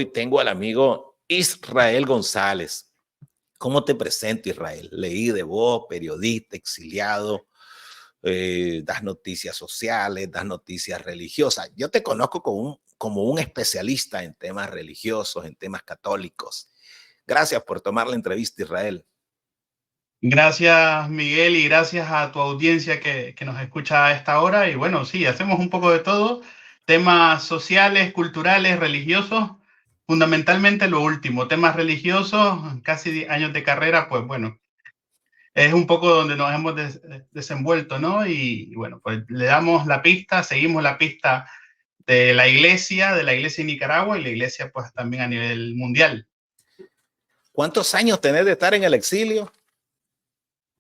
Hoy tengo al amigo Israel González. ¿Cómo te presento, Israel? Leí de vos, periodista, exiliado, das noticias sociales, das noticias religiosas. Yo te conozco como un especialista en temas religiosos, en temas católicos. Gracias por tomar la entrevista, Israel. Gracias, Miguel, y gracias a tu audiencia que nos escucha a esta hora. Y bueno, sí, hacemos un poco de todo, temas sociales, culturales, religiosos, fundamentalmente lo último, temas religiosos, casi años de carrera, pues bueno, es un poco donde nos hemos desenvuelto, ¿no? Y bueno, pues le damos la pista, seguimos la pista de la iglesia en Nicaragua y la iglesia pues también a nivel mundial. ¿Cuántos años tenés de estar en el exilio?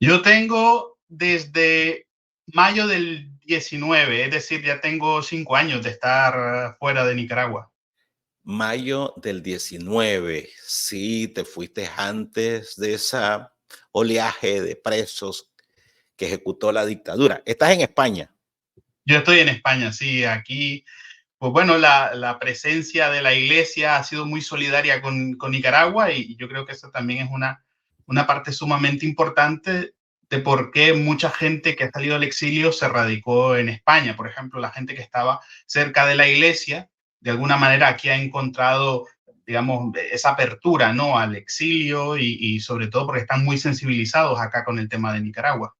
Yo tengo desde mayo del 19, es decir, ya tengo 5 años de estar fuera de Nicaragua. Mayo del 19. Sí, te fuiste antes de esa oleaje de presos que ejecutó la dictadura. ¿Estás en España? Yo estoy en España, sí, aquí, pues bueno, la presencia de la iglesia ha sido muy solidaria con Nicaragua y yo creo que eso también es una parte sumamente importante de por qué mucha gente que ha salido al exilio se radicó en España. Por ejemplo, la gente que estaba cerca de la iglesia, de alguna manera aquí ha encontrado, digamos, esa apertura, ¿no?, al exilio y sobre todo porque están muy sensibilizados acá con el tema de Nicaragua.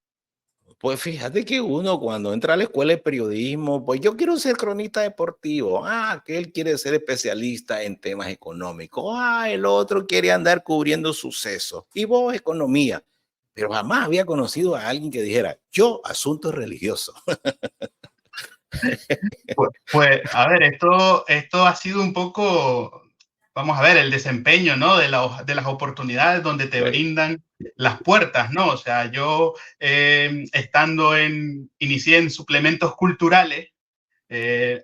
Pues fíjate que uno cuando entra a la escuela de periodismo, pues yo quiero ser cronista deportivo, que él quiere ser especialista en temas económicos, el otro quiere andar cubriendo sucesos, y vos economía, pero jamás había conocido a alguien que dijera, yo asuntos religiosos. Pues, a ver, esto ha sido un poco, vamos a ver, el desempeño, ¿no?, de las oportunidades donde te brindan las puertas, ¿no? O sea, yo inicié en suplementos culturales,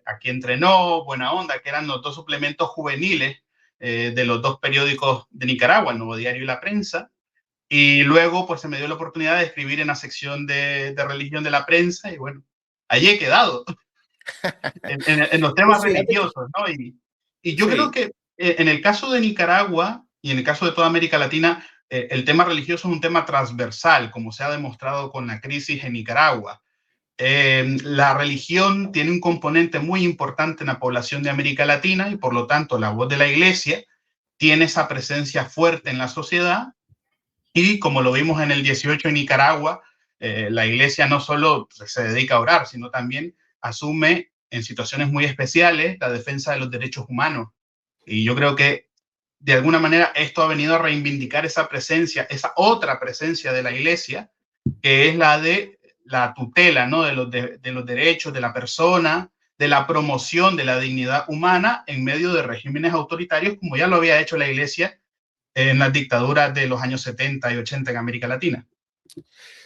aquí Entrenó, Buena Onda, que eran los dos suplementos juveniles de los dos periódicos de Nicaragua, el Nuevo Diario y La Prensa. Y luego, pues se me dio la oportunidad de escribir en la sección de religión de la prensa y bueno, allí he quedado en los temas Pues fíjate que religiosos, ¿no? Y yo creo sí. que en el caso de Nicaragua y en el caso de toda América Latina, el tema religioso es un tema transversal, como se ha demostrado con la crisis en Nicaragua. La religión tiene un componente muy importante en la población de América Latina y por lo tanto la voz de la iglesia tiene esa presencia fuerte en la sociedad y como lo vimos en el 18 en Nicaragua, la iglesia no solo se dedica a orar, sino también asume en situaciones muy especiales la defensa de los derechos humanos. Y yo creo que de alguna manera esto ha venido a reivindicar esa presencia, esa otra presencia de la iglesia, que es la de la tutela, ¿no?, de los derechos de la persona, de la promoción de la dignidad humana en medio de regímenes autoritarios, como ya lo había hecho la iglesia en las dictaduras de los años 70 y 80 en América Latina.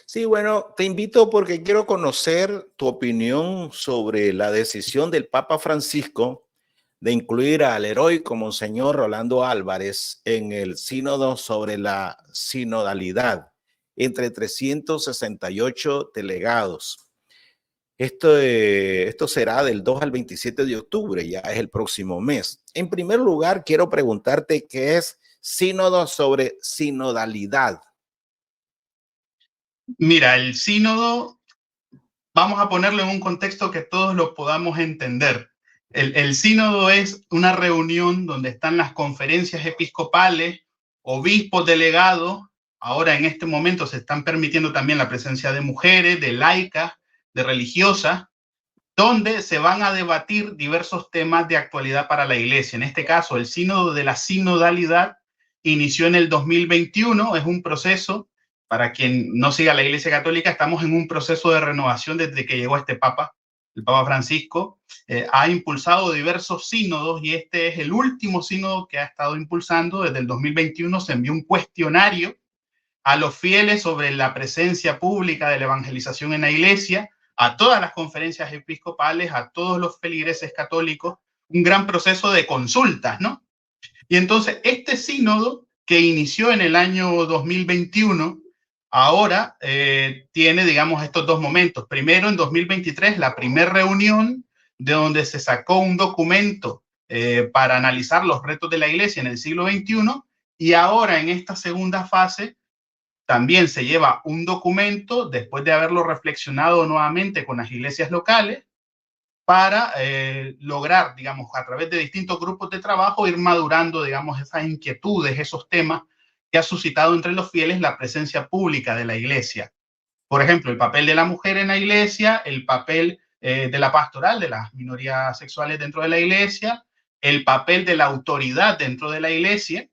Sí, bueno, te invito porque quiero conocer tu opinión sobre la decisión del Papa Francisco de incluir al heroico Monseñor Rolando Álvarez en el sínodo sobre la sinodalidad entre 368 delegados. Esto será del 2 al 27 de octubre, ya es el próximo mes. En primer lugar, quiero preguntarte qué es sínodo sobre sinodalidad. Mira, el sínodo, vamos a ponerlo en un contexto que todos lo podamos entender. El sínodo es una reunión donde están las conferencias episcopales, obispos delegados. Ahora en este momento se están permitiendo también la presencia de mujeres, de laicas, de religiosas, donde se van a debatir diversos temas de actualidad para la iglesia. En este caso, el sínodo de la sinodalidad inició en el 2021, es un proceso, para quien no siga la iglesia católica, estamos en un proceso de renovación desde que llegó este papa, el Papa Francisco, ha impulsado diversos sínodos y este es el último sínodo que ha estado impulsando. Desde el 2021 se envió un cuestionario a los fieles sobre la presencia pública de la evangelización en la iglesia, a todas las conferencias episcopales, a todos los feligreses católicos, un gran proceso de consultas, ¿no? Y entonces este sínodo que inició en el año 2021, ahora tiene, digamos, estos dos momentos. Primero, en 2023, la primera reunión de donde se sacó un documento para analizar los retos de la iglesia en el siglo XXI, y ahora en esta segunda fase también se lleva un documento después de haberlo reflexionado nuevamente con las iglesias locales para lograr, digamos, a través de distintos grupos de trabajo, ir madurando, digamos, esas inquietudes, esos temas que ha suscitado entre los fieles la presencia pública de la iglesia. Por ejemplo, el papel de la mujer en la iglesia, el papel de la pastoral de las minorías sexuales dentro de la iglesia, el papel de la autoridad dentro de la iglesia.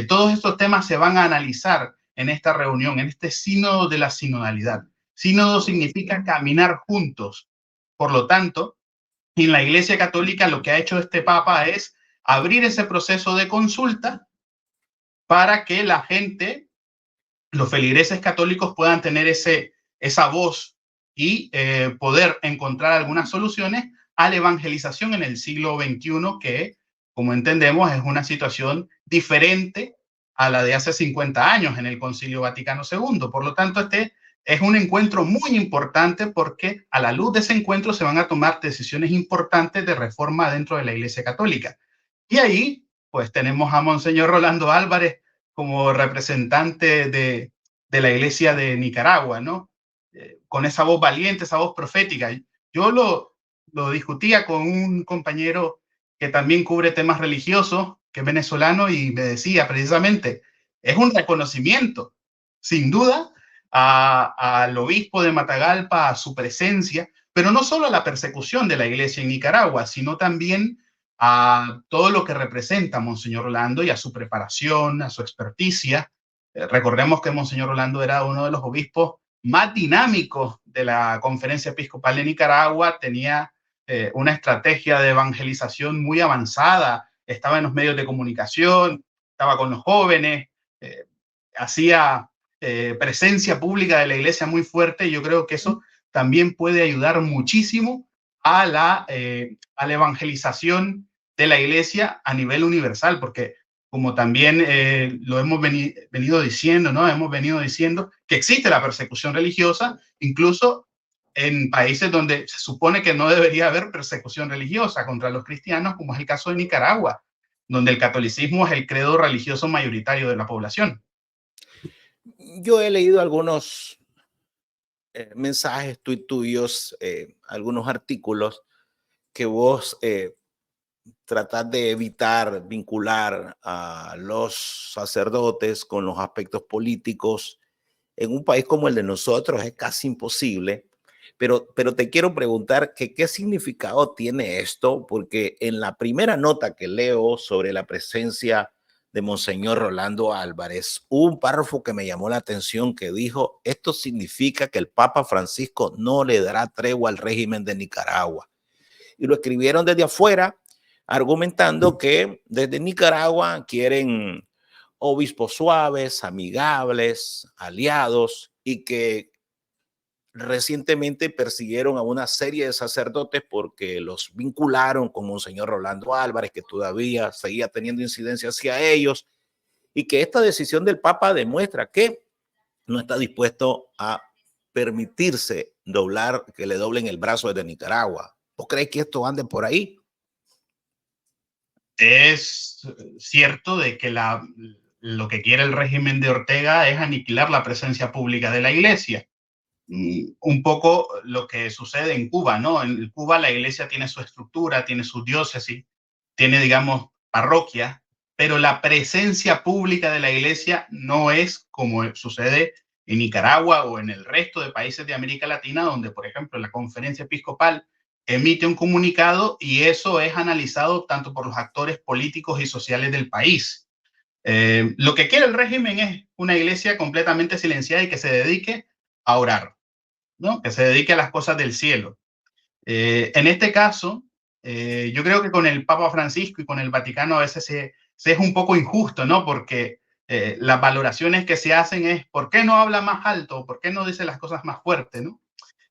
Todos estos temas se van a analizar en esta reunión, en este sínodo de la sinodalidad. Sínodo significa caminar juntos. Por lo tanto, en la Iglesia Católica lo que ha hecho este Papa es abrir ese proceso de consulta para que la gente, los feligreses católicos, puedan tener esa voz y poder encontrar algunas soluciones a la evangelización en el siglo XXI, que, como entendemos, es una situación diferente a la de hace 50 años en el Concilio Vaticano II. Por lo tanto, este es un encuentro muy importante porque a la luz de ese encuentro se van a tomar decisiones importantes de reforma dentro de la Iglesia Católica. Y ahí, pues tenemos a Monseñor Rolando Álvarez como representante de la Iglesia de Nicaragua, ¿no? Con esa voz valiente, esa voz profética. Yo lo discutía con un compañero que también cubre temas religiosos, que es venezolano, y me decía precisamente, es un reconocimiento, sin duda, al obispo de Matagalpa, a su presencia, pero no solo a la persecución de la iglesia en Nicaragua, sino también a todo lo que representa Monseñor Rolando y a su preparación, a su experticia. Recordemos que Monseñor Rolando era uno de los obispos más dinámicos de la Conferencia Episcopal de Nicaragua, tenía una estrategia de evangelización muy avanzada, estaba en los medios de comunicación, estaba con los jóvenes, hacía presencia pública de la iglesia muy fuerte, y yo creo que eso también puede ayudar muchísimo a la evangelización de la iglesia a nivel universal, porque como también lo hemos venido diciendo, ¿no? Hemos venido diciendo que existe la persecución religiosa, incluso en países donde se supone que no debería haber persecución religiosa contra los cristianos, como es el caso de Nicaragua, donde el catolicismo es el credo religioso mayoritario de la población. Yo he leído algunos mensajes tuyos, algunos artículos que vos tratás de evitar vincular a los sacerdotes con los aspectos políticos. En un país como el de nosotros es casi imposible, pero te quiero preguntar que qué significado tiene esto, porque en la primera nota que leo sobre la presencia de Monseñor Rolando Álvarez, hubo un párrafo que me llamó la atención que dijo, esto significa que el Papa Francisco no le dará tregua al régimen de Nicaragua. Y lo escribieron desde afuera, argumentando que desde Nicaragua quieren obispos suaves, amigables, aliados, y que recientemente persiguieron a una serie de sacerdotes porque los vincularon con Monseñor Rolando Álvarez, que todavía seguía teniendo incidencia hacia ellos, y que esta decisión del Papa demuestra que no está dispuesto a permitirse que le doblen el brazo desde Nicaragua. ¿Vos crees que esto ande por ahí? Es cierto de que lo que quiere el régimen de Ortega es aniquilar la presencia pública de la iglesia. Un poco lo que sucede en Cuba, ¿no? En Cuba la iglesia tiene su estructura, tiene su diócesis, tiene, digamos, parroquia, pero la presencia pública de la iglesia no es como sucede en Nicaragua o en el resto de países de América Latina, donde, por ejemplo, la Conferencia Episcopal emite un comunicado y eso es analizado tanto por los actores políticos y sociales del país. Lo que quiere el régimen es una iglesia completamente silenciada y que se dedique a orar, ¿no? Que se dedique a las cosas del cielo. En este caso, yo creo que con el Papa Francisco y con el Vaticano a veces se es un poco injusto, ¿no? Porque las valoraciones que se hacen es, ¿por qué no habla más alto? ¿Por qué no dice las cosas más fuerte, ¿no?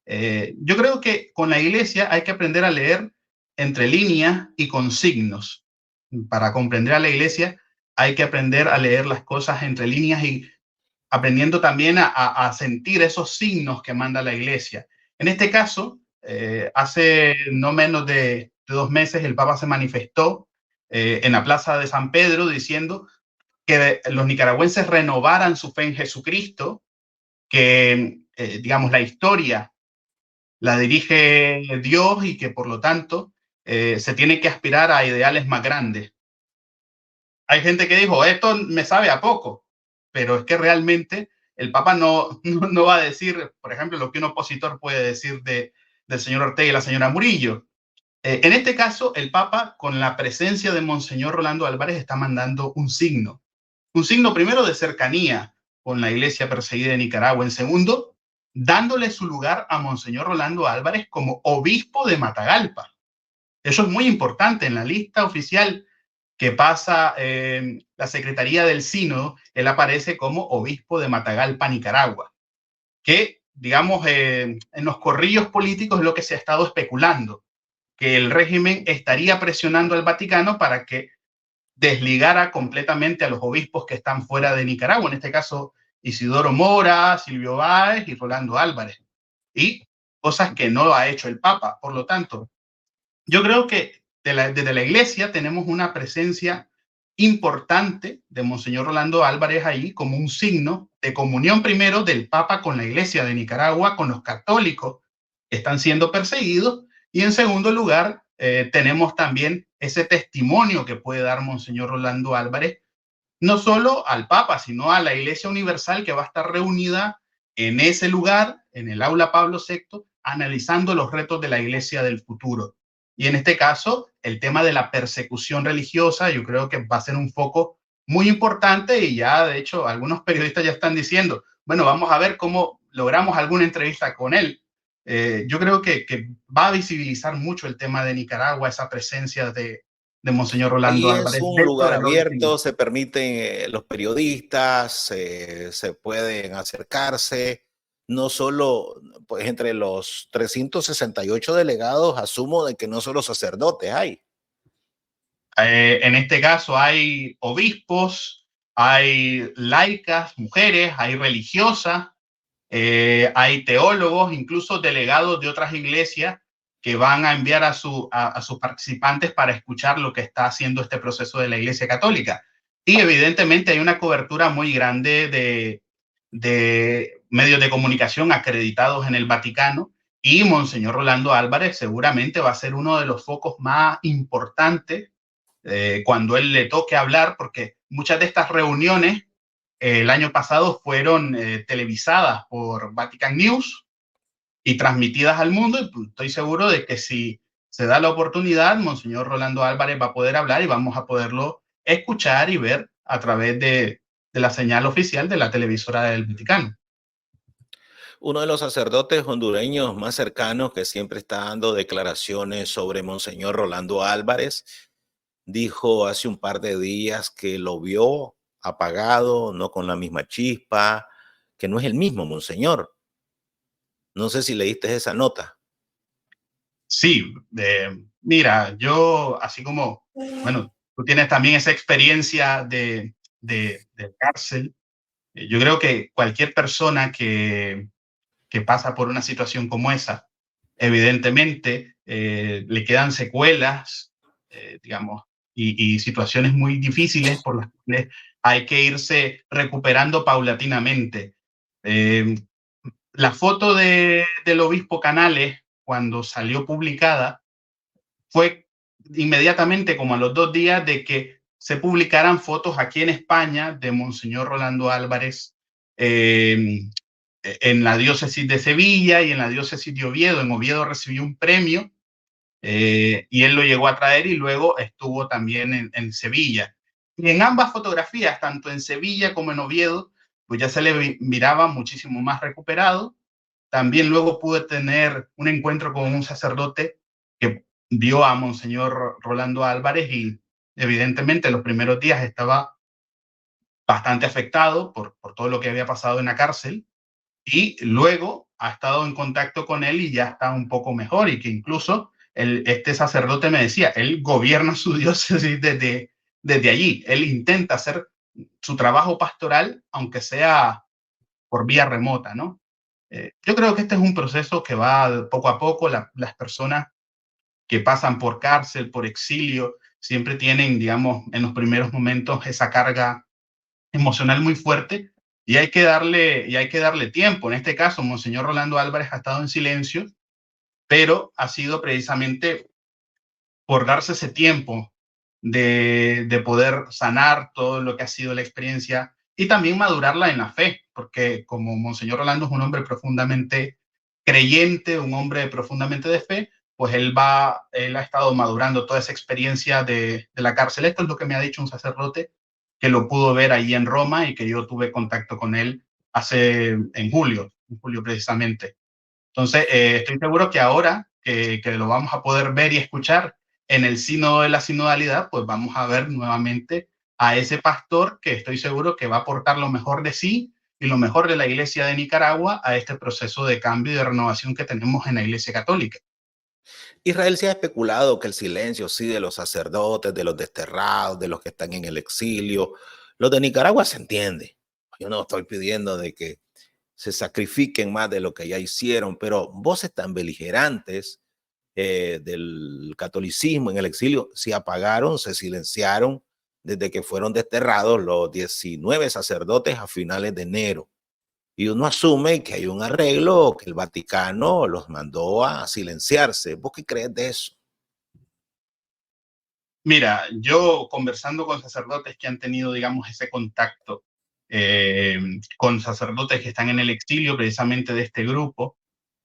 Yo creo que con la iglesia hay que aprender a leer entre líneas y con signos. Para comprender a la iglesia hay que aprender a leer las cosas entre líneas y aprendiendo también a sentir esos signos que manda la iglesia. En este caso, hace no menos de de 2 meses el Papa se manifestó en la Plaza de San Pedro diciendo que los nicaragüenses renovaran su fe en Jesucristo, que, digamos, la historia la dirige Dios y que por lo tanto se tiene que aspirar a ideales más grandes. Hay gente que dijo, esto me sabe a poco, pero es que realmente el Papa no va a decir, por ejemplo, lo que un opositor puede decir del señor Ortega y la señora Murillo. En este caso, el Papa, con la presencia de Monseñor Rolando Álvarez, está mandando un signo primero de cercanía con la iglesia perseguida de Nicaragua, en segundo, dándole su lugar a Monseñor Rolando Álvarez como obispo de Matagalpa. Eso es muy importante en la lista oficial que pasa la Secretaría del Sínodo, él aparece como obispo de Matagalpa, Nicaragua, que, digamos, en los corrillos políticos es lo que se ha estado especulando, que el régimen estaría presionando al Vaticano para que desligara completamente a los obispos que están fuera de Nicaragua, en este caso Isidoro Mora, Silvio Báez y Rolando Álvarez, y cosas que no ha hecho el Papa. Por lo tanto, yo creo que desde la iglesia tenemos una presencia importante de Monseñor Rolando Álvarez ahí como un signo de comunión primero del Papa con la iglesia de Nicaragua, con los católicos que están siendo perseguidos, y en segundo lugar tenemos también ese testimonio que puede dar Monseñor Rolando Álvarez, no solo al Papa, sino a la Iglesia Universal que va a estar reunida en ese lugar, en el aula Pablo VI, analizando los retos de la Iglesia del futuro. Y en este caso, el tema de la persecución religiosa, yo creo que va a ser un foco muy importante y ya, de hecho, algunos periodistas ya están diciendo, bueno, vamos a ver cómo logramos alguna entrevista con él. Yo creo que va a visibilizar mucho el tema de Nicaragua, esa presencia de Monseñor Rolando Ahí es Álvarez un dentro lugar de lo abierto, se permiten los periodistas, se pueden acercarse, no solo, pues entre los 368 delegados, asumo de que no solo sacerdotes hay. En este caso hay obispos, hay laicas, mujeres, hay religiosas, hay teólogos, incluso delegados de otras iglesias que van a enviar a sus participantes para escuchar lo que está haciendo este proceso de la Iglesia Católica. Y evidentemente hay una cobertura muy grande de medios de comunicación acreditados en el Vaticano, y Monseñor Rolando Álvarez seguramente va a ser uno de los focos más importantes cuando él le toque hablar, porque muchas de estas reuniones el año pasado fueron televisadas por Vatican News y transmitidas al mundo, y pues, estoy seguro de que si se da la oportunidad, Monseñor Rolando Álvarez va a poder hablar y vamos a poderlo escuchar y ver a través de la señal oficial de la televisora del Vaticano. Uno de los sacerdotes hondureños más cercanos que siempre está dando declaraciones sobre Monseñor Rolando Álvarez dijo hace un par de días que lo vio apagado, no con la misma chispa, que no es el mismo Monseñor. No sé si leíste esa nota. Sí, mira, yo así como, bueno, tú tienes también esa experiencia de cárcel. Yo creo que cualquier persona que pasa por una situación como esa, evidentemente le quedan secuelas, digamos, y situaciones muy difíciles por las que hay que irse recuperando paulatinamente. Eh, la foto del obispo Canales, cuando salió publicada, fue inmediatamente como a los 2 días de que se publicaran fotos aquí en España de Monseñor Rolando Álvarez en la diócesis de Sevilla y en la diócesis de Oviedo. En Oviedo recibió un premio y él lo llegó a traer y luego estuvo también en Sevilla. Y en ambas fotografías, tanto en Sevilla como en Oviedo, pues ya se le miraba muchísimo más recuperado. También luego pude tener un encuentro con un sacerdote que vio a Monseñor Rolando Álvarez y evidentemente los primeros días estaba bastante afectado por todo lo que había pasado en la cárcel, y luego ha estado en contacto con él y ya está un poco mejor, y que incluso este sacerdote me decía, él gobierna su diócesis desde allí, él intenta hacer su trabajo pastoral, aunque sea por vía remota, ¿no? Yo creo que este es un proceso que va poco a poco, las personas que pasan por cárcel, por exilio, siempre tienen, digamos, en los primeros momentos esa carga emocional muy fuerte y hay que darle tiempo. En este caso, Monseñor Rolando Álvarez ha estado en silencio, pero ha sido precisamente por darse ese tiempo de poder sanar todo lo que ha sido la experiencia y también madurarla en la fe, porque como Monseñor Rolando es un hombre profundamente creyente, un hombre profundamente de fe, pues él ha estado madurando toda esa experiencia de la cárcel. Esto es lo que me ha dicho un sacerdote que lo pudo ver ahí en Roma y que yo tuve contacto con él en julio precisamente. Entonces, estoy seguro que ahora que lo vamos a poder ver y escuchar en el sínodo de la sinodalidad, pues vamos a ver nuevamente a ese pastor que estoy seguro que va a aportar lo mejor de sí y lo mejor de la Iglesia de Nicaragua a este proceso de cambio y de renovación que tenemos en la Iglesia Católica. Israel se ha especulado que el silencio, sí, de los sacerdotes, de los desterrados, de los que están en el exilio, los de Nicaragua se entiende. Yo no estoy pidiendo de que se sacrifiquen más de lo que ya hicieron, pero voces tan beligerantes del catolicismo en el exilio se apagaron, se silenciaron desde que fueron desterrados los 19 sacerdotes a finales de enero. Y uno asume que hay un arreglo, que el Vaticano los mandó a silenciarse. ¿Vos qué crees de eso? Mira, yo conversando con sacerdotes que han tenido, digamos, ese contacto eh, con sacerdotes que están en el exilio precisamente de este grupo,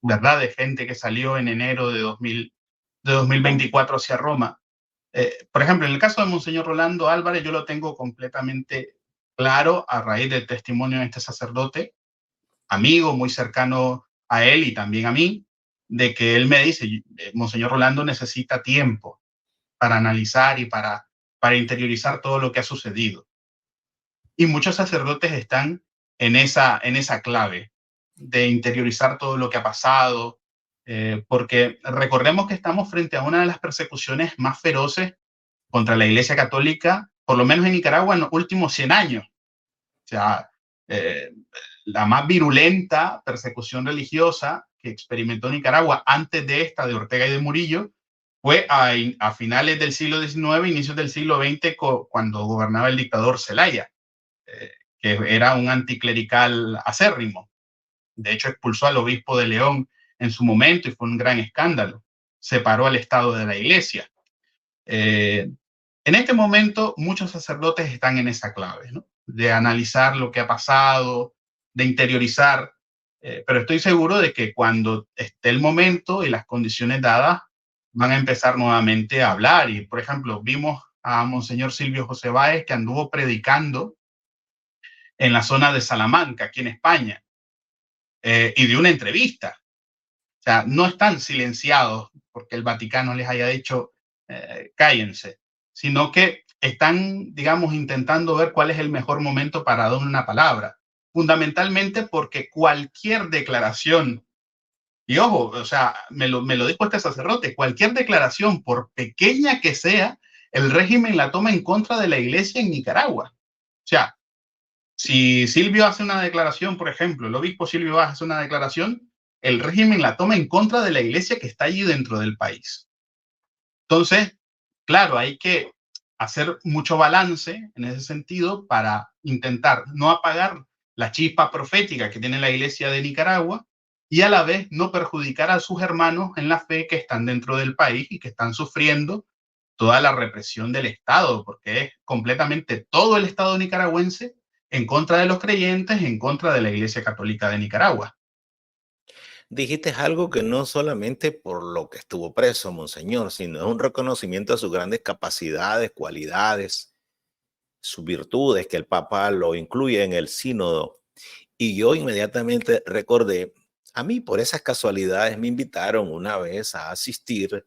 ¿verdad? De gente que salió en enero de 2024 hacia Roma. Por ejemplo, en el caso de Monseñor Rolando Álvarez, yo lo tengo completamente claro a raíz del testimonio de este sacerdote, amigo muy cercano a él y también a mí, de que él me dice, Monseñor Rolando necesita tiempo para analizar y para interiorizar todo lo que ha sucedido. Y muchos sacerdotes están en esa clave de interiorizar todo lo que ha pasado, porque recordemos que estamos frente a una de las persecuciones más feroces contra la Iglesia Católica, por lo menos en Nicaragua, en los últimos 100 años. O sea, eh, la más virulenta persecución religiosa que experimentó Nicaragua antes de esta de Ortega y de Murillo fue a finales del siglo XIX, inicios del siglo XX, cuando gobernaba el dictador Zelaya, eh, que era un anticlerical acérrimo. De hecho, expulsó al obispo de León en su momento y fue un gran escándalo. Separó al Estado de la Iglesia. En este momento, muchos sacerdotes están en esa clave, ¿no? De analizar lo que ha pasado, de interiorizar, pero estoy seguro de que cuando esté el momento y las condiciones dadas, van a empezar nuevamente a hablar. Y, por ejemplo, vimos a Monseñor Silvio José Báez que anduvo predicando en la zona de Salamanca, aquí en España, y dio una entrevista. O sea, no están silenciados porque el Vaticano les haya dicho cállense, sino que están, digamos, intentando ver cuál es el mejor momento para dar una palabra. Fundamentalmente porque cualquier declaración, y ojo, o sea, me lo dijo este sacerdote, cualquier declaración, por pequeña que sea, el régimen la toma en contra de la iglesia en Nicaragua. O sea, si Silvio hace una declaración, por ejemplo, el obispo Silvio hace una declaración, el régimen la toma en contra de la iglesia que está allí dentro del país. Entonces, claro, hay que hacer mucho balance en ese sentido para intentar no apagar la chispa profética que tiene la iglesia de Nicaragua y a la vez no perjudicar a sus hermanos en la fe que están dentro del país y que están sufriendo toda la represión del Estado, porque es completamente todo el Estado nicaragüense en contra de los creyentes, en contra de la Iglesia Católica de Nicaragua. Dijiste algo que no solamente por lo que estuvo preso, monseñor, sino es un reconocimiento a sus grandes capacidades, cualidades, sus virtudes, que el Papa lo incluye en el sínodo. Y yo inmediatamente recordé, a mí por esas casualidades me invitaron una vez a asistir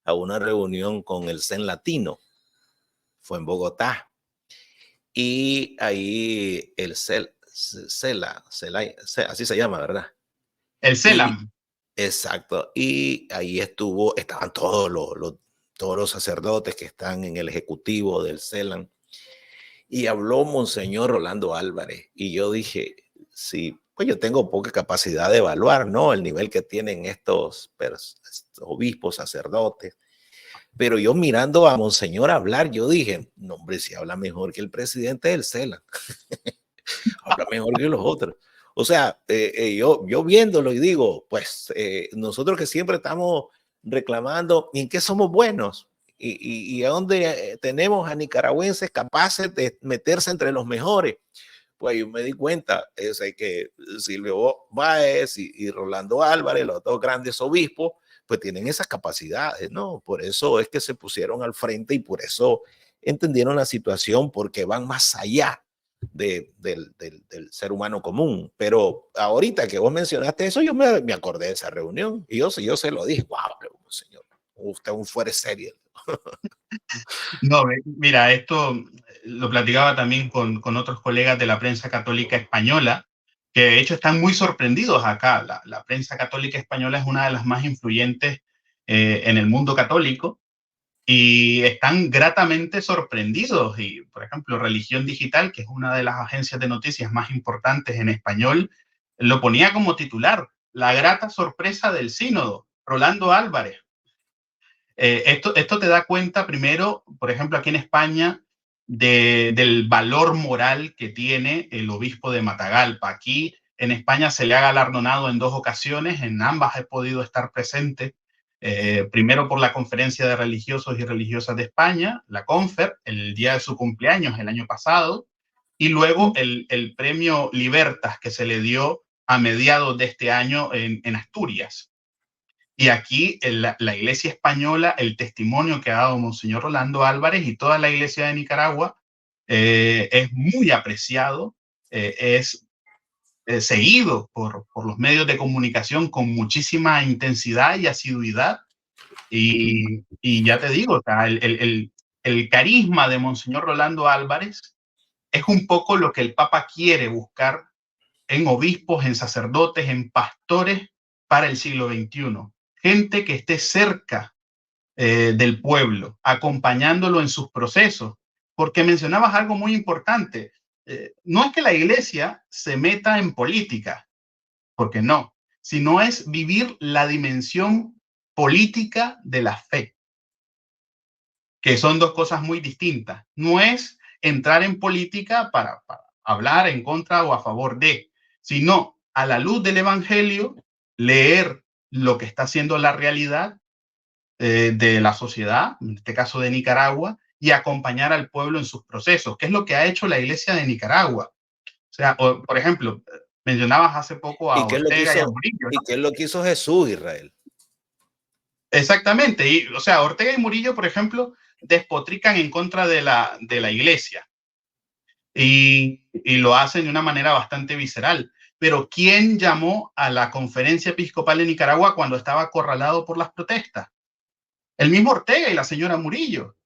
a una reunión con el CEN Latino, fue en Bogotá, y ahí el así se llama, ¿verdad? El Y CELAM. exacto, y ahí estaban todos los sacerdotes que están en el ejecutivo del CELAN, y habló Monseñor Rolando Álvarez, y yo dije, sí, pues yo tengo poca capacidad de evaluar, ¿no? El nivel que tienen estos obispos, sacerdotes, Pero yo mirando a Monseñor hablar, yo dije, no hombre, si habla mejor que el presidente del CELA, habla mejor que los otros. O sea, yo viéndolo y digo, pues nosotros que siempre estamos reclamando, ¿en qué somos buenos? Y a dónde tenemos a nicaragüenses capaces de meterse entre los mejores. Pues yo me di cuenta es que Silvio Báez y Rolando Álvarez, los dos grandes obispos, pues tienen esas capacidades, ¿no? Por eso es que se pusieron al frente y por eso entendieron la situación, porque van más allá del ser humano común. Pero ahorita que vos mencionaste eso, yo me acordé de esa reunión y yo se lo dije, wow, señor, usted es un fuera de serie. No, mira, esto lo platicaba también con otros colegas de la prensa católica española, que de hecho están muy sorprendidos acá. La prensa católica española es una de las más influyentes en el mundo católico y están gratamente sorprendidos. Y, por ejemplo, Religión Digital, que es una de las agencias de noticias más importantes en español, lo ponía como titular: la grata sorpresa del sínodo, Rolando Álvarez. Esto te da cuenta, primero, por ejemplo, aquí en España, del valor moral que tiene el obispo de Matagalpa. Aquí en España se le ha galardonado en 2 ocasiones, en ambas he podido estar presente. Primero por la Conferencia de Religiosos y Religiosas de España, la CONFER, el día de su cumpleaños el año pasado, y luego el premio Libertas que se le dio a mediados de este año en Asturias. Y aquí la Iglesia española, el testimonio que ha dado Monseñor Rolando Álvarez y toda la Iglesia de Nicaragua es muy apreciado, es seguido por los medios de comunicación con muchísima intensidad y asiduidad. Y ya te digo, o sea, el carisma de Monseñor Rolando Álvarez es un poco lo que el Papa quiere buscar en obispos, en sacerdotes, en pastores para el siglo XXI. Gente que esté cerca del pueblo, acompañándolo en sus procesos. Porque mencionabas algo muy importante. No es que la iglesia se meta en política, porque no, sino es vivir la dimensión política de la fe, que son 2 cosas muy distintas. No es entrar en política para hablar en contra o a favor de, sino a la luz del Evangelio, leer lo que está haciendo la realidad de la sociedad, en este caso de Nicaragua, y acompañar al pueblo en sus procesos, que es lo que ha hecho la Iglesia de Nicaragua. O sea, por ejemplo, mencionabas hace poco a ¿Y qué es lo que Ortega y a hizo, Murillo, y ¿no? qué es lo que hizo Jesús, Israel? Exactamente, y o sea, Ortega y Murillo, por ejemplo, despotrican en contra de la Iglesia y lo hacen de una manera bastante visceral. Pero ¿quién llamó a la Conferencia Episcopal de Nicaragua cuando estaba acorralado por las protestas? El mismo Ortega y la señora Murillo.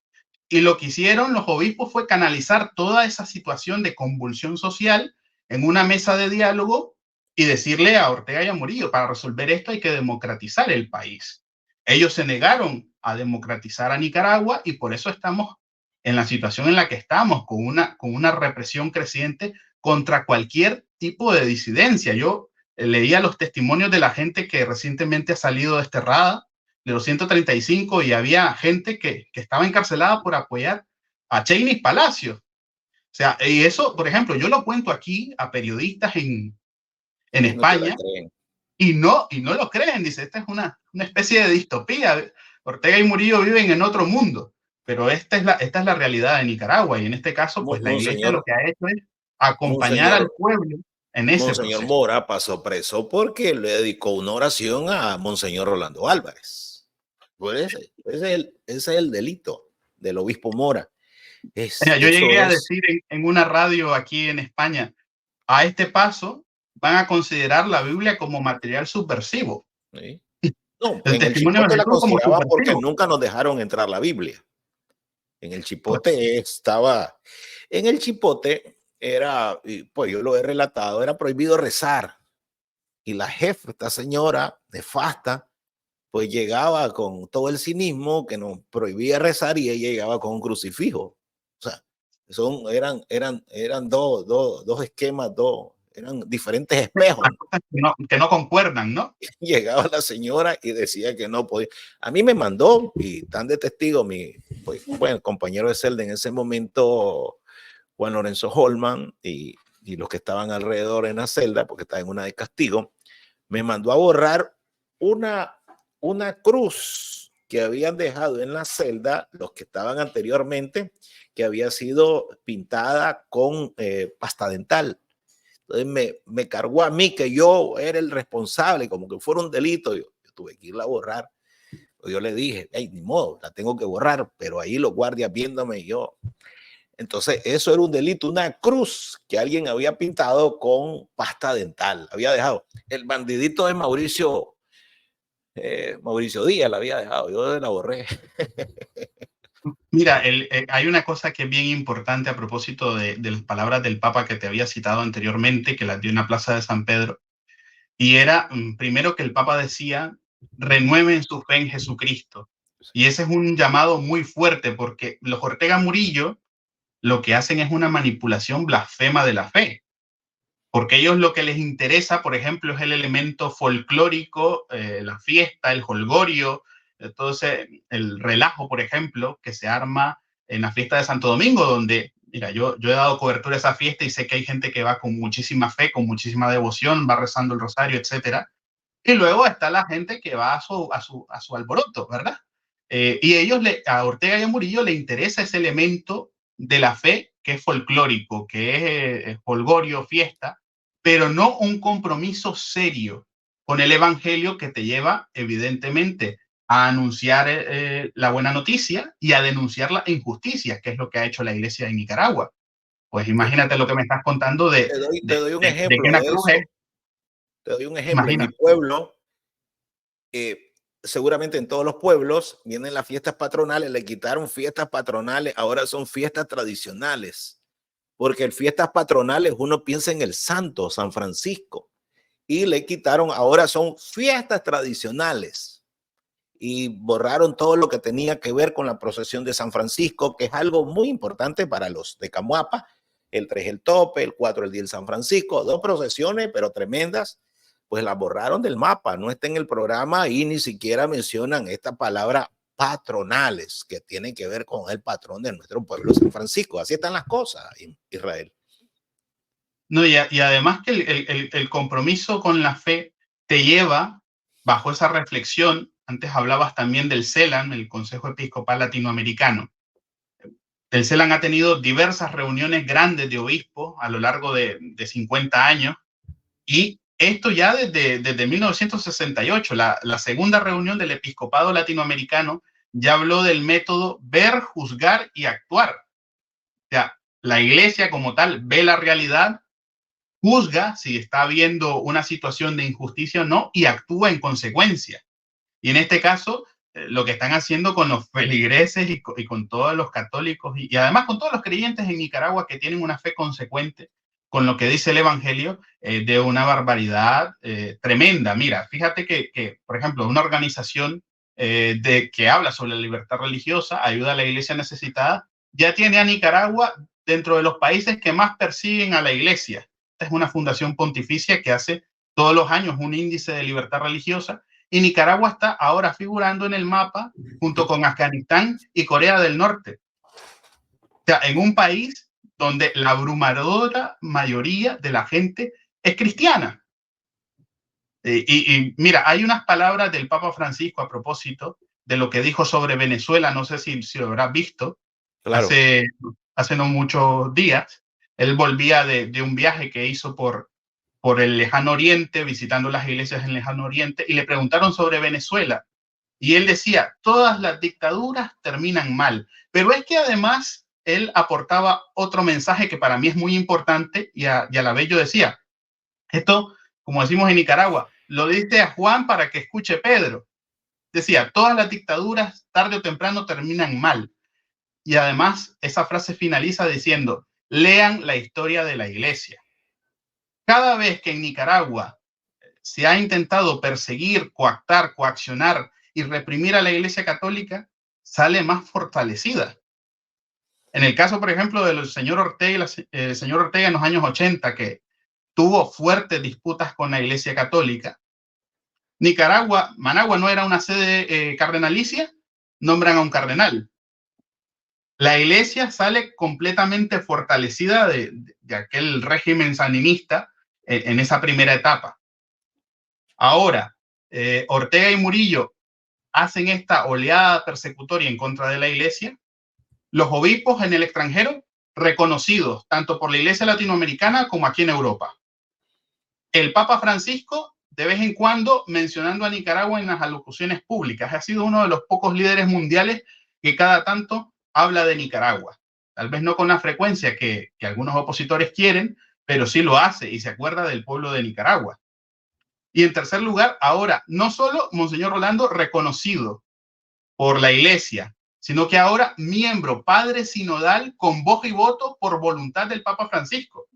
Y lo que hicieron los obispos fue canalizar toda esa situación de convulsión social en una mesa de diálogo y decirle a Ortega y a Murillo, para resolver esto hay que democratizar el país. Ellos se negaron a democratizar a Nicaragua y por eso estamos en la situación en la que estamos, con una represión creciente contra cualquier tipo de disidencia. Yo leía los testimonios de la gente que recientemente ha salido desterrada de los 135 y había gente que estaba encarcelada por apoyar a Cheney Palacio. O sea, y eso, por ejemplo, yo lo cuento aquí a periodistas en Y no te la España creen. y no lo creen. Dice, esta es una especie de distopía. Ortega y Murillo viven en otro mundo, pero esta es la realidad de Nicaragua y en este caso, pues la iglesia lo Monseñor, que ha hecho es acompañar Monseñor, al pueblo en ese Monseñor proceso. Mora pasó preso porque le dedicó una oración a Monseñor Rolando Álvarez. Pues ese es el delito del obispo Mora. Yo Eso llegué a es. decir en una radio aquí en España, a este paso van a considerar la Biblia como material subversivo, ¿Sí? No, el en el testimonio de Chipote la Jesús como consideraban porque subversivo. nunca nos dejaron entrar la Biblia. En el Pues, Chipote estaba, en el Chipote era, pues yo lo he relatado, era prohibido rezar. Y la jefa, esta señora nefasta, pues llegaba con todo el cinismo que nos prohibía rezar y ella llegaba con un crucifijo. O sea, eran dos esquemas, dos eran diferentes espejos. Cosas que no concuerdan, ¿no? Llegaba la señora y decía que no podía. A mí me mandó, y tan de testigo, mi bueno, compañero de celda en ese momento, Juan Lorenzo Holman, y los que estaban alrededor en la celda, porque estaba en una de castigo, me mandó a borrar una cruz que habían dejado en la celda los que estaban anteriormente, que había sido pintada con pasta dental. Entonces me cargó a mí que yo era el responsable, como que fuera un delito. Yo tuve que irla a borrar. Yo le dije, hey, ni modo, la tengo que borrar, pero ahí los guardias viéndome y yo. Entonces, eso era un delito, una cruz que alguien había pintado con pasta dental. Había dejado. El bandidito de Mauricio Díaz la había dejado. Yo la borré. Mira, hay una cosa que es bien importante a propósito de las palabras del Papa que te había citado anteriormente, que las dio en la Plaza de San Pedro, y era primero que el Papa decía, renueven su fe en Jesucristo. Y ese es un llamado muy fuerte porque los Ortega Murillo lo que hacen es una manipulación blasfema de la fe, porque ellos lo que les interesa, por ejemplo, es el elemento folclórico, la fiesta, el jolgorio, entonces el relajo, por ejemplo, que se arma en la fiesta de Santo Domingo, donde, mira, yo he dado cobertura a esa fiesta y sé que hay gente que va con muchísima fe, con muchísima devoción, va rezando el rosario, etcétera. Y luego está la gente que va a su alboroto, ¿verdad? Y ellos, a Ortega y a Murillo le interesa ese elemento de la fe que es folclórico, que es folgorio, fiesta, pero no un compromiso serio con el evangelio que te lleva, evidentemente, a anunciar la buena noticia y a denunciar la injusticia, que es lo que ha hecho la iglesia de Nicaragua. Pues imagínate lo que me estás contando Te doy un de que ejemplo una de cruz es, eso. Te doy un ejemplo. En mi imagínate. pueblo, seguramente en todos los pueblos vienen las fiestas patronales, le quitaron fiestas patronales, ahora son fiestas tradicionales, porque en fiestas patronales uno piensa en el santo, San Francisco, y le quitaron, ahora son fiestas tradicionales y borraron todo lo que tenía que ver con la procesión de San Francisco, que es algo muy importante para los de Camuapa. El 3 el tope, el 4 el día del San Francisco, dos procesiones, pero tremendas, pues las borraron del mapa, no está en el programa y ni siquiera mencionan esta palabra patronales, que tiene que ver con el patrón de nuestro pueblo, San Francisco. Así están las cosas, Israel. No, y además que el compromiso con la fe te lleva, bajo esa reflexión, antes hablabas también del CELAN, el Consejo Episcopal Latinoamericano. El CELAN ha tenido diversas reuniones grandes de obispos a lo largo de 50 años, y esto ya desde 1968, la segunda reunión del Episcopado Latinoamericano ya habló del método ver, juzgar y actuar. O sea, la iglesia como tal ve la realidad, juzga si está habiendo una situación de injusticia o no y actúa en consecuencia. Y en este caso, lo que están haciendo con los feligreses y con todos los católicos y además con todos los creyentes en Nicaragua que tienen una fe consecuente con lo que dice el Evangelio, de una barbaridad tremenda. Mira, fíjate que, por ejemplo, una organización que habla sobre la libertad religiosa, ayuda a la iglesia necesitada, ya tiene a Nicaragua dentro de los países que más persiguen a la iglesia. Esta es una fundación pontificia que hace todos los años un índice de libertad religiosa, y Nicaragua está ahora figurando en el mapa junto con Afganistán y Corea del Norte. O sea, en un país donde la abrumadora mayoría de la gente es cristiana. Y mira, hay unas palabras del Papa Francisco a propósito de lo que dijo sobre Venezuela, no sé si lo habrás visto, Claro. hace no muchos días. Él volvía de un viaje que hizo por el lejano oriente, visitando las iglesias en el lejano oriente, y le preguntaron sobre Venezuela. Y él decía, todas las dictaduras terminan mal. Pero es que además él aportaba otro mensaje que para mí es muy importante, y a la vez yo decía, esto, como decimos en Nicaragua, lo dice a Juan para que escuche Pedro. Decía, todas las dictaduras tarde o temprano terminan mal. Y además esa frase finaliza diciendo, lean la historia de la iglesia. Cada vez que en Nicaragua se ha intentado perseguir, coactar, coaccionar y reprimir a la iglesia católica, sale más fortalecida. En el caso, por ejemplo, del señor Ortega, el señor Ortega en los años 80, que tuvo fuertes disputas con la Iglesia Católica. Nicaragua, Managua no era una sede cardenalicia, nombran a un cardenal. La iglesia sale completamente fortalecida de aquel régimen sandinista en esa primera etapa. Ahora, Ortega y Murillo hacen esta oleada persecutoria en contra de la iglesia. Los obispos en el extranjero reconocidos tanto por la iglesia latinoamericana como aquí en Europa. El Papa Francisco, de vez en cuando, mencionando a Nicaragua en las alocuciones públicas, ha sido uno de los pocos líderes mundiales que cada tanto habla de Nicaragua. Tal vez no con la frecuencia que algunos opositores quieren, pero sí lo hace y se acuerda del pueblo de Nicaragua. Y en tercer lugar, ahora, no solo Monseñor Rolando reconocido por la iglesia, sino que ahora miembro, padre sinodal con voz y voto por voluntad del Papa Francisco,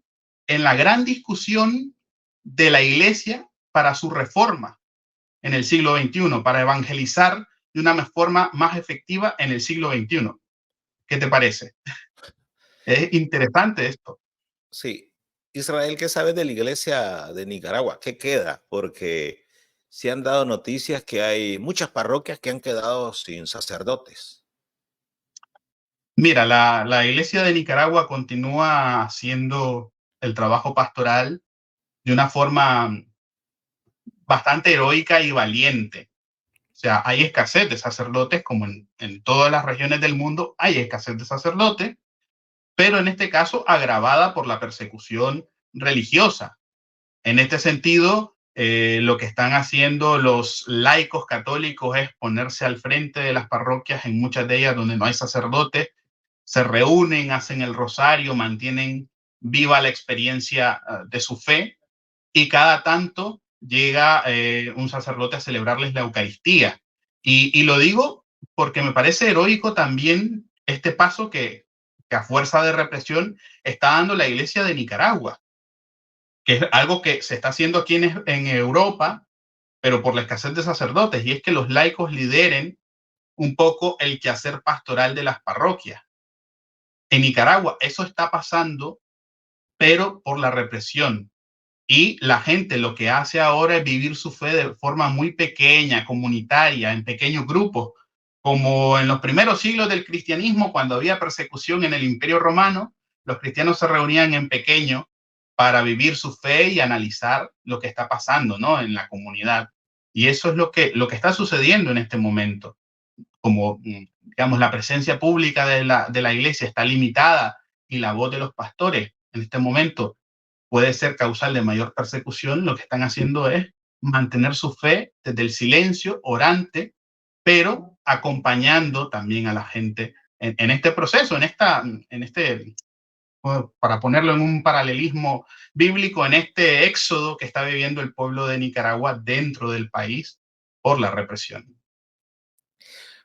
en la gran discusión de la iglesia para su reforma en el siglo XXI, para evangelizar de una forma más efectiva en el siglo XXI. ¿Qué te parece? Es interesante esto. Sí. Israel, ¿qué sabes de la iglesia de Nicaragua? ¿Qué queda? Porque se han dado noticias que hay muchas parroquias que han quedado sin sacerdotes. Mira, la iglesia de Nicaragua continúa haciendo el trabajo pastoral de una forma bastante heroica y valiente. O sea, hay escasez de sacerdotes, como en todas las regiones del mundo hay escasez de sacerdotes, pero en este caso agravada por la persecución religiosa. En este sentido, lo que están haciendo los laicos católicos es ponerse al frente de las parroquias, en muchas de ellas donde no hay sacerdotes, se reúnen, hacen el rosario, mantienen viva la experiencia de su fe, y cada tanto llega un sacerdote a celebrarles la Eucaristía. Y lo digo porque me parece heroico también este paso que a fuerza de represión está dando la Iglesia de Nicaragua, que es algo que se está haciendo aquí en Europa, pero por la escasez de sacerdotes, y es que los laicos lideren un poco el quehacer pastoral de las parroquias. En Nicaragua eso está pasando, pero por la represión. Y la gente lo que hace ahora es vivir su fe de forma muy pequeña, comunitaria, en pequeños grupos, como en los primeros siglos del cristianismo, cuando había persecución en el Imperio Romano, los cristianos se reunían en pequeño para vivir su fe y analizar lo que está pasando, ¿no?, en la comunidad. Y eso es lo que está sucediendo en este momento. Como, digamos, la presencia pública de la iglesia está limitada y la voz de los pastores en este momento puede ser causal de mayor persecución, lo que están haciendo es mantener su fe desde el silencio, orante, pero acompañando también a la gente en este proceso, para ponerlo en un paralelismo bíblico, en este éxodo que está viviendo el pueblo de Nicaragua dentro del país por la represión.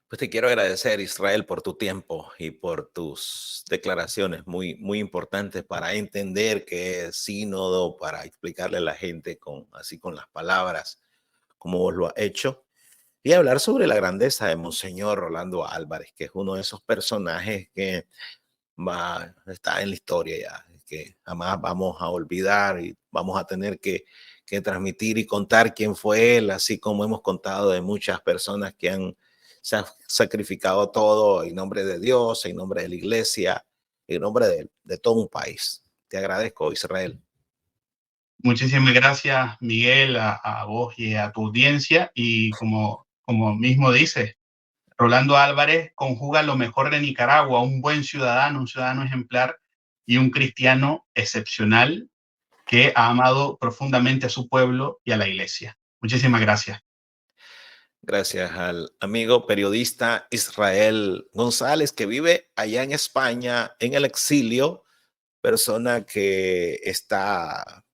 Pues te quiero agradecer, Israel, por tu tiempo y por tus declaraciones muy, muy importantes para entender qué es sínodo, para explicarle a la gente así con las palabras, como vos lo has hecho, y hablar sobre la grandeza de Monseñor Rolando Álvarez, que es uno de esos personajes que está en la historia ya, que jamás vamos a olvidar y vamos a tener que transmitir y contar quién fue él, así como hemos contado de muchas personas que se han sacrificado todo en nombre de Dios, en nombre de la iglesia, en nombre de todo un país. Te agradezco, Israel. Muchísimas gracias, Miguel, a vos y a tu audiencia. Y como mismo dices, Rolando Álvarez conjuga lo mejor de Nicaragua, un buen ciudadano, un ciudadano ejemplar y un cristiano excepcional que ha amado profundamente a su pueblo y a la iglesia. Muchísimas gracias. Gracias al amigo periodista Israel González, que vive allá en España, en el exilio, persona que está